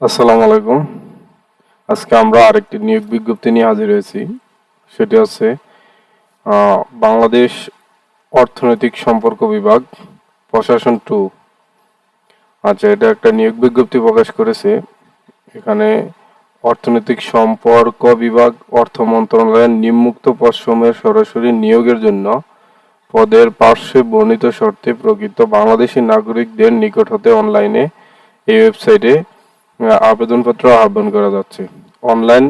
আসসালামু আলাইকুম। আজকে আমরা আরেকটি নিয়োগ বিজ্ঞপ্তি নিয়ে হাজির হয়েছি। সেটি হচ্ছে বাংলাদেশ অর্থনৈতিক সম্পর্ক বিভাগ, প্রশাসন 2। আচ্ছা, এটা একটা নিয়োগ বিজ্ঞপ্তি প্রকাশ করেছে। এখানে অর্থনৈতিক সম্পর্ক বিভাগ, অর্থ মন্ত্রণালয়ের নিম্নোক্ত পদসমূহের সরাসরি নিয়োগের জন্য পদের পার্শ্বে বর্ণিত শর্তে প্রকৃত বাংলাদেশী নাগরিকদের নিকট হতে অনলাইনে এই ওয়েবসাইটে আবেদনপত্র আহ্বান করা যাচ্ছে। অনলাইন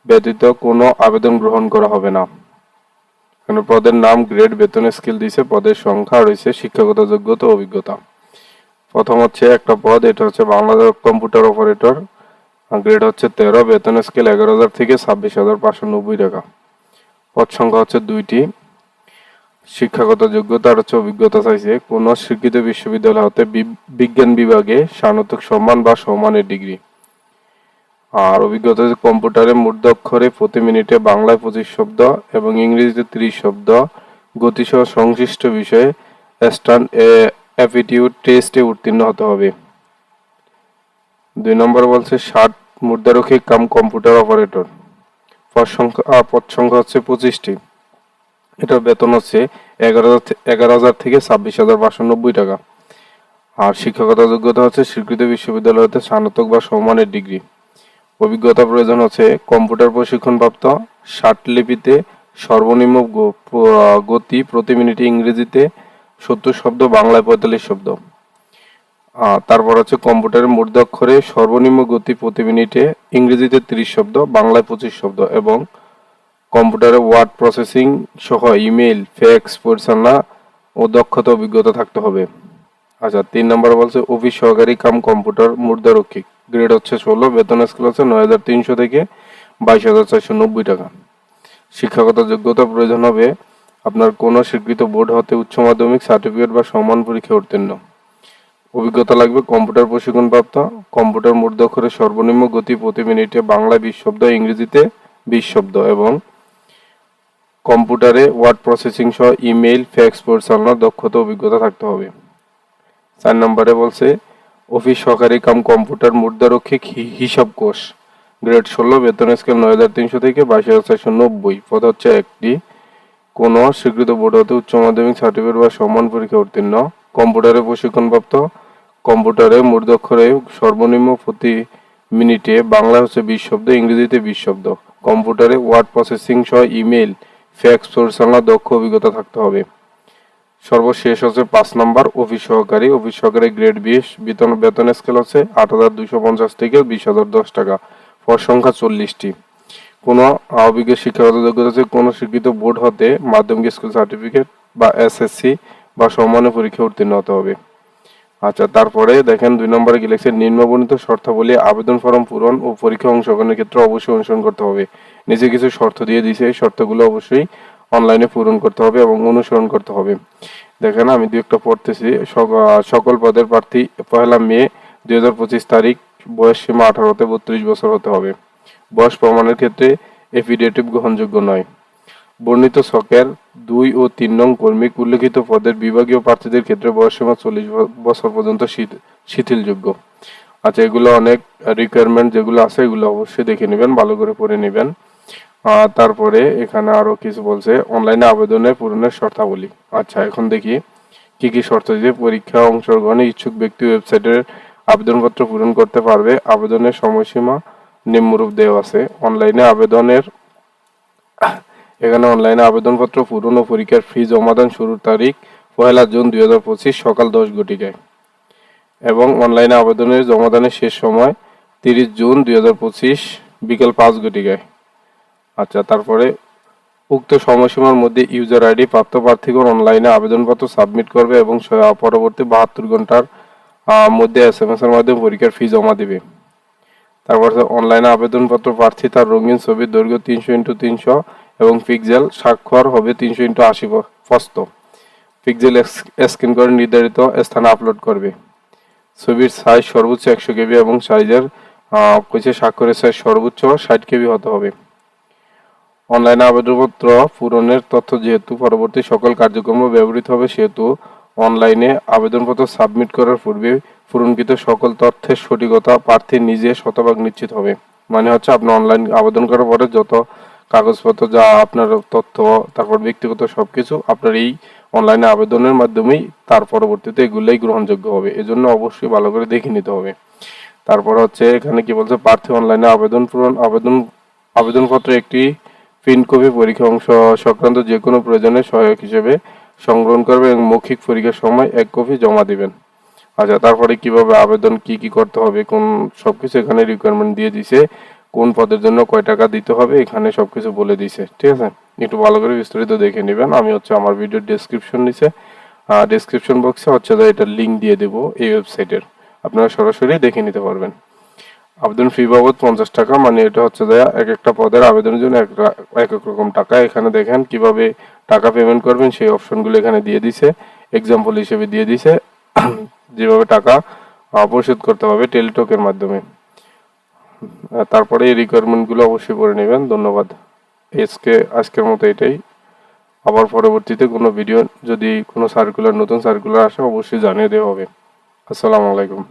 ব্যতীত কোনো আবেদন গ্রহণ করা হবে না। এখানে পদের নাম, গ্রেড, বেতন স্কেল দিয়েছে, পদের সংখ্যা রয়েছে, শিক্ষাগত যোগ্যতা ও অভিজ্ঞতা। প্রথম হচ্ছে একটা পদ, এটা হচ্ছে বাংলাদেশ কম্পিউটার অপারেটর। গ্রেড হচ্ছে 13, বেতন স্কেল 11,000 থেকে 26,590 টাকা। পদ সংখ্যা হচ্ছে 2টি। শিক্ষাগত যোগ্যতা আর হচ্ছে অভিজ্ঞতা চাইছে কোন স্বীকৃত বিশ্ববিদ্যালয় হতে বিজ্ঞান বিভাগে স্নাতক সম্মান বা সমমানের ডিগ্রি। আর অভিজ্ঞতা কম্পিউটারে মূর্ধাক্ষরে প্রতি মিনিটে বাংলায় 25 শব্দ এবং ইংরেজিতে 30 শব্দ গতিসহ সংশ্লিষ্ট বিষয়ে স্ট্যান্ড অ্যাপটিটিউড টেস্টে উত্তীর্ণ হতে হবে। 2 নম্বর বলছে 60 মুদ্রারক্ষী কাম কম্পিউটার অপারেটর। পদ সংখ্যা হচ্ছে 25টি। এটার বেতন হচ্ছে 11,000 থেকে 26,590 টাকা। আর শিক্ষাগত যোগ্যতা হচ্ছে স্বীকৃত বিশ্ববিদ্যালয় হতে স্নাতক বা সমমানের ডিগ্রি। অভিজ্ঞতা প্রয়োজন হচ্ছে কম্পিউটার প্রশিক্ষণপ্রাপ্ত, 60 লিপিতে সর্বনিম্ন গতি প্রতি মিনিটে ইংরেজিতে 70 শব্দ, বাংলায় 45 শব্দ। তারপর হচ্ছে কম্পিউটারের মূর্ধাক্ষরে সর্বনিম্ন গতি প্রতি মিনিটে ইংরেজিতে 30 শব্দ, বাংলায় 25 শব্দ এবং কম্পিউটারে ওয়ার্ড প্রসেসিং সহ ইমেল, ফ্যাক্স পরিচালনা ও দক্ষতা অভিজ্ঞতা থাকতে হবে। আচ্ছা, 3 নম্বর বলছে অফিস সহকারী কাম কম্পিউটার মুদ্রারক্ষী। গ্রেড হচ্ছে 16, বেতন স্কেল হচ্ছে 9,300 থেকে 22,490 টাকা। শিক্ষাগত যোগ্যতা প্রয়োজন হবে আপনার কোনো স্বীকৃত বোর্ড হতে উচ্চ মাধ্যমিক সার্টিফিকেট বা সমান পরীক্ষা উত্তীর্ণ। অভিজ্ঞতা লাগবে কম্পিউটার প্রশিক্ষণপ্রাপ্ত, কম্পিউটার মূর্ধাক্ষরে সর্বনিম্ন গতি প্রতি মিনিটে বাংলায় 20 শব্দ, ইংরেজিতে 20 শব্দ এবং কম্পিউটারে ওয়ার্ড প্রসেসিং সহ ইমেইল, ফ্যাক্স পরিচালনার দক্ষতা অভিজ্ঞতা থাকতে হবে। 4 নম্বরে বলছে অফিস সহকারী কাম কম্পিউটার মুদ্রারক্ষী হিসাব কোষ। গ্রেড 16, বেতন স্কেল 9,300 থেকে 22,490। পদ হচ্ছে একটি। কোন স্বীকৃত বোর্ড হতে উচ্চ মাধ্যমিক সার্টিফিকেট বা সমান পরীক্ষা উত্তীর্ণ। কম্পিউটারে প্রশিক্ষণপ্রাপ্ত, কম্পিউটারে মূর্ধাক্ষরে সর্বনিম্ন প্রতি মিনিটে বাংলা হচ্ছে 20 শব্দ, ইংরেজিতে 20 শব্দ। কম্পিউটারে ওয়ার্ড প্রসেসিং সহ ইমেল, ফ্যাক্স পরিচালনার দক্ষ অভিজ্ঞতা থাকতে হবে। সর্বশেষ হচ্ছে 5 নম্বর অফিস সহকারী। অফিস সহকারী গ্রেড 20, বেতন স্কেল হচ্ছে 8,250 থেকে 20,010 টাকা। পদ সংখ্যা 40টি। কোনো অভিজ্ঞ শিক্ষাগত যোগ্যতা হচ্ছে কোনো স্বীকৃত বোর্ড হতে মাধ্যমিক স্কুল সার্টিফিকেট বা এসএসসি বা সমমানের পরীক্ষা উত্তীর্ণ হতে হবে। আচ্ছা, তারপরে দেখেন 2 নম্বরে কি লিখছে, নিম্নবর্ণিত শর্তাবলী আবেদন ফর্ম পূরণ ও পরীক্ষা অংশগ্রহণের ক্ষেত্রে অবশ্যই অনুসরণ করতে হবে। নিচে কিছু শর্ত দিয়ে দিয়েছে, এই শর্তগুলো অবশ্যই অনলাইনে পূরণ করতে হবে এবং অনুসরণ করতে হবে। দেখেন আমি দু একটা পড়তেছি। সকল পদের প্রার্থী 1 মে 2025 তারিখ, বয়স সীমা 18 হতে 32 বছর হতে হবে। বয়স প্রমাণের ক্ষেত্রে এফিডেভিট গ্রহণযোগ্য নয়। বর্ণিত ছকের 2 ও 3 নং কর্মীক উল্লেখিত পদের বিভাগীয় প্রার্থীদের ক্ষেত্রে বয়সসীমা 40 বছর পর্যন্ত শিথিলযোগ্য। আচ্ছা, এগুলো অনেক রিকোয়ারমেন্ট যেগুলো আছে এগুলো অবশ্যই দেখে নেবেন, ভালো করে পড়ে নেবেন। তারপরে এখানে আরো কিছু বলছে, অনলাইনে আবেদনের পূরণের শর্তাবলী। আচ্ছা, এখন দেখি কি কি শর্ত দিয়ে পরীক্ষা অংশগ্রহণে ইচ্ছুক ব্যক্তি ওয়েবসাইটের আবেদনপত্র পূরণ করতে পারবে। আবেদনের সময়সীমা নিম্নরূপ দেওয়া আছে। এখানে অনলাইনে আবেদনপত্র পূরণ ও পরীক্ষার ফি জমাদান শুরুর তারিখ 1 জুন 2025 সকাল 10 ঘটিকায় এবং অনলাইনে আবেদনের জমাদানের শেষ সময় 30 জুন 2025 বিকেল 5 ঘটিকায়। আচ্ছা, তারপরে উক্ত সময়সীমার মধ্যে ইউজার আইডি প্রাপ্ত প্রার্থীগণ অনলাইনে আবেদনপত্র সাবমিট করবে এবং পরবর্তী 72 ঘন্টার মধ্যে এসএমএস এর মাধ্যমে পরীক্ষার ফি জমা দিবে। তারপর অনলাইনে আবেদনপত্র প্রার্থী তার রঙিন ছবির দৈর্ঘ্য 300x300 এবং পিক্সেল স্বাক্ষর হবে 300x80 প্রস্থ। পিক্সেল স্ক্যান করে নির্ধারিত স্থানে আপলোড করবে। ছবির সাইজ সর্বোচ্চ 100 কেবি এবং সাইজের স্বাক্ষরের সাইজ সর্বোচ্চ 60 কেবি হতে হবে। অনলাইনে আবেদনপত্র পূরণের তথ্য যেহেতু পরবর্তী সকল কার্যক্রমে ব্যবহৃত হবে সেহেতু অনলাইনে আবেদনপত্র সাবমিট করার পূর্বে পূরণকৃত সকল তথ্যের সঠিকতা প্রার্থী নিজে শতভাগ নিশ্চিত হবে। মানে হচ্ছে আপনি অনলাইন আবেদন করার পরে যত কাগজপত্র যা আপনার তথ্য, তারপর ব্যক্তিগত সবকিছু আপনার এই অনলাইনে আবেদনের মাধ্যমেই তার পরবর্তীতে এগুলোই গ্রহণযোগ্য হবে। এজন্য অবশ্যই ভালো করে দেখে নিতে হবে। তারপর হচ্ছে এখানে কি বলছে, প্রার্থী অনলাইনে আবেদনপত্রে একটি প্রিন্ট কপি পরীক্ষা অংশ সংক্রান্ত যে কোনো প্রয়োজনে সহায়ক হিসেবে সংগ্রহণ করবে এবং মৌখিক পরীক্ষার সময় এক কপি জমা দিবেন। আচ্ছা, তারপরে কিভাবে আবেদন কি করতে হবে, কোন সবকিছু এখানে রিকোয়ারমেন্ট দিয়ে দিছে, কোন পদের জন্য কয় টাকা দিতে হবে এখানে সবকিছু বলে দিছে। ঠিক আছে, একটু ভালো করে বিস্তারিত দেখে নেবেন। আমি হচ্ছে আমার ভিডিও ডেসক্রিপশন বক্সে হচ্ছে এটার লিঙ্ক দিয়ে দেবো এই ওয়েবসাইটের, আপনারা সরাসরি দেখে নিতে পারবেন। আবেদন ফি বাবদ 50 টাকা, মানে এটা হচ্ছে এক একটা পদের আবেদনের জন্য এক এক রকম টাকা। এখানে দেখেন কিভাবে টাকা পেমেন্ট করবেন সেই অপশনগুলো এখানে দিয়ে দিছে, এক্সাম্পল হিসেবে দিয়ে দিছে যেভাবে টাকা পরিশোধ করতে হবে টেলিটকের মাধ্যমে। তারপরে এই রিকোয়ারমেন্টগুলো অবশ্যই করে নেবেন। ধন্যবাদ। আজকের মতো এটাই। আবার পরবর্তীতে কোনো ভিডিও যদি কোনো নতুন সার্কুলার আসে অবশ্যই জানিয়ে দেওয়া হবে। আসসালামু আলাইকুম।